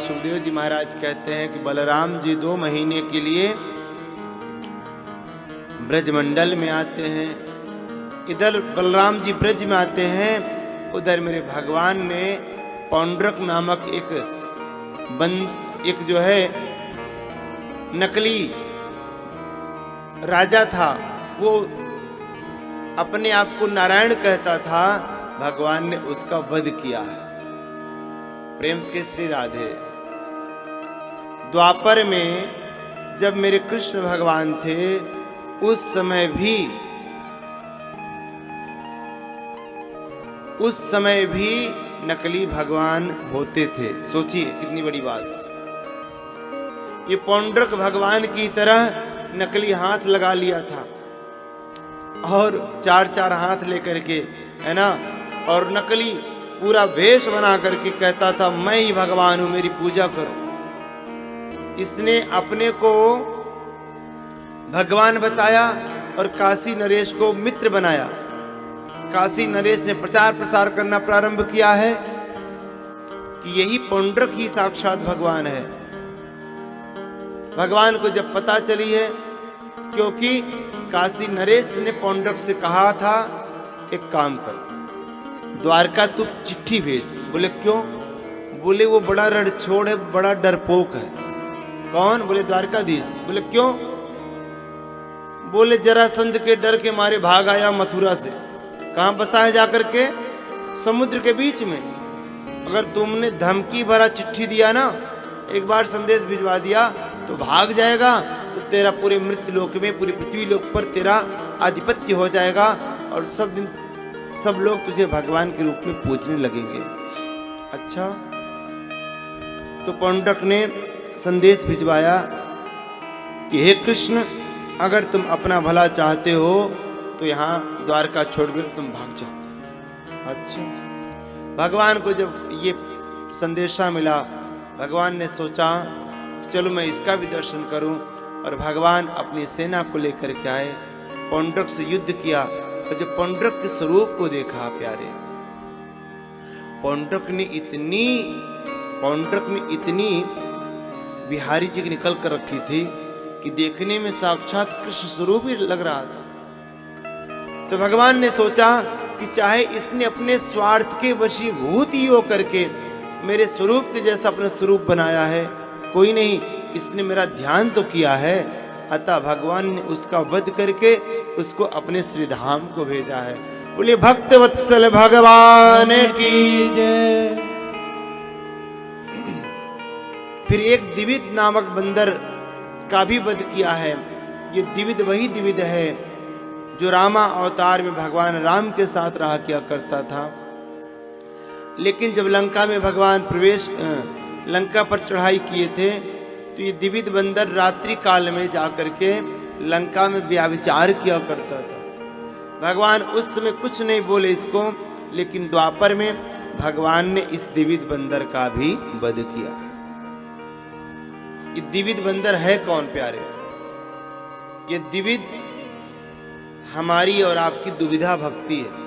सुखदेव जी महाराज कहते हैं कि बलराम जी 2 महीने के लिए ब्रजमंडल में आते हैं। इधर बलराम जी ब्रज में आते हैं, उधर मेरे भगवान ने पौंड्रक नामक एक जो है नकली राजा था, वो अपने आप को नारायण कहता था, भगवान ने उसका वध किया है। प्रेम के श्री राधे। द्वापर में जब मेरे कृष्ण भगवान थे, उस समय भी नकली भगवान होते थे। सोचिए कितनी बड़ी बात। ये पौंड्रक भगवान की तरह नकली हाथ लगा लिया था और 4-4 हाथ लेकर के, है ना, और नकली पूरा वेश बना करके कहता था मैं ही भगवान हूं, मेरी पूजा करो। इसने अपने को भगवान बताया और काशी नरेश को मित्र बनाया। काशी नरेश ने प्रचार प्रसार करना प्रारंभ किया है कि यही पौंड्रक ही साक्षात भगवान है। भगवान को जब पता चली है, क्योंकि काशी नरेश ने पौंड्रक से कहा था एक काम कर, द्वारका तू चिट्ठी भेज। बोले क्यों? बोले वो बड़ा रणछोड़ है, बड़ा डरपोक है। कौन? बोले द्वारकाधीश। बोले क्यों? बोले जरासंध के डर के मारे भाग आया मथुरा से। कहां बसा है जाकर के? समुद्र के बीच में। अगर तुमने धमकी भरा चिट्ठी दिया ना, एक बार संदेश भिजवा दिया तो भाग जाएगा, तो तेरा पूरे मृत्यु लोक में, पूरी पृथ्वी लोक पर तेरा आधिपत्य हो जाएगा और सब लोग तुझे भगवान के रूप में पूजने लगेंगे। अच्छा, तो पौंड्रक ने संदेश भिजवाया कि हे कृष्ण, अगर तुम अपना भला चाहते हो तो यहाँ द्वारका छोड़कर तुम भाग जाओ। अच्छा, भगवान को जब ये संदेशा मिला, भगवान ने सोचा चलो मैं इसका भी दर्शन करूं, और भगवान अपनी सेना को लेकर के आए, पौंड्रक से युद्ध किया। और जब पौंड्रक के स्वरूप को देखा प्यारे, पौंड्रक ने इतनी बिहारी जी की निकल कर रखी थी कि देखने में साक्षात कृष्ण स्वरूप ही लग रहा था। तो भगवान ने सोचा कि चाहे इसने अपने स्वार्थ के वशीभूत ही होकर के मेरे स्वरूप के जैसा अपना स्वरूप बनाया है, कोई नहीं, इसने मेरा ध्यान तो किया है, अतः भगवान ने उसका वध करके उसको अपने श्री धाम को भेजा है। बोले भक्त वत्सल भगवान की जय। फिर एक दिविद नामक बंदर का भी वध किया है। ये दिविद वही दिविद है जो रामा अवतार में भगवान राम के साथ रहा किया करता था। लेकिन जब लंका में भगवान लंका पर चढ़ाई किए थे, तो ये दिविद बंदर रात्रि काल में जाकर के लंका में व्याभिचार किया करता था। भगवान उस समय कुछ नहीं बोले इसको, लेकिन द्वापर में भगवान ने इस दिविद बंदर का भी वध किया। ये दिविद बंदर है कौन प्यारे? ये दिविद हमारी और आपकी दुविधा भक्ति है।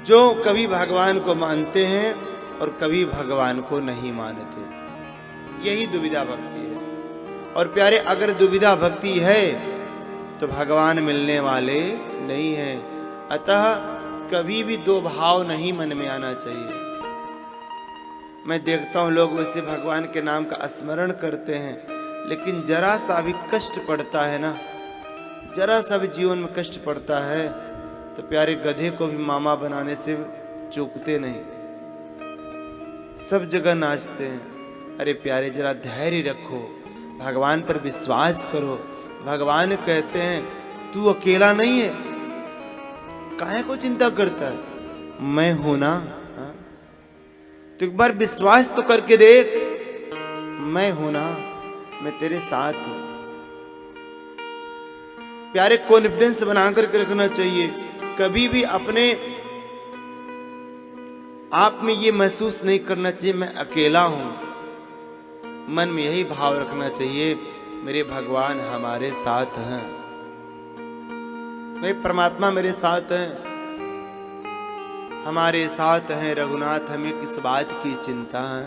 जो कभी भगवान को मानते हैं और कभी भगवान को नहीं मानते, यही दुविधा भक्ति है। और प्यारे, अगर दुविधा भक्ति है तो भगवान मिलने वाले नहीं हैं। अतः कभी भी दो भाव नहीं मन में आना चाहिए। मैं देखता हूं लोग वैसे भगवान के नाम का स्मरण करते हैं, लेकिन जरा सा भी कष्ट पड़ता है ना, जरा सा भी जीवन में कष्ट पड़ता है, तो प्यारे गधे को भी मामा बनाने से चूकते नहीं, सब जगह नाचते हैं। अरे प्यारे, जरा धैर्य रखो, भगवान पर विश्वास करो। भगवान कहते हैं तू अकेला नहीं है, काहे को चिंता करता है, मैं हूं ना। तो एक बार विश्वास तो करके देख, मैं हूं ना, मैं तेरे साथ हूं। प्यारे, कॉन्फिडेंस बना करके रखना चाहिए। कभी भी अपने आप में ये महसूस नहीं करना चाहिए मैं अकेला हूं। मन में यही भाव रखना चाहिए मेरे भगवान हमारे साथ हैं, मेरे परमात्मा मेरे साथ हैं। हमारे साथ हैं रघुनाथ, हमें किस बात की चिंता है।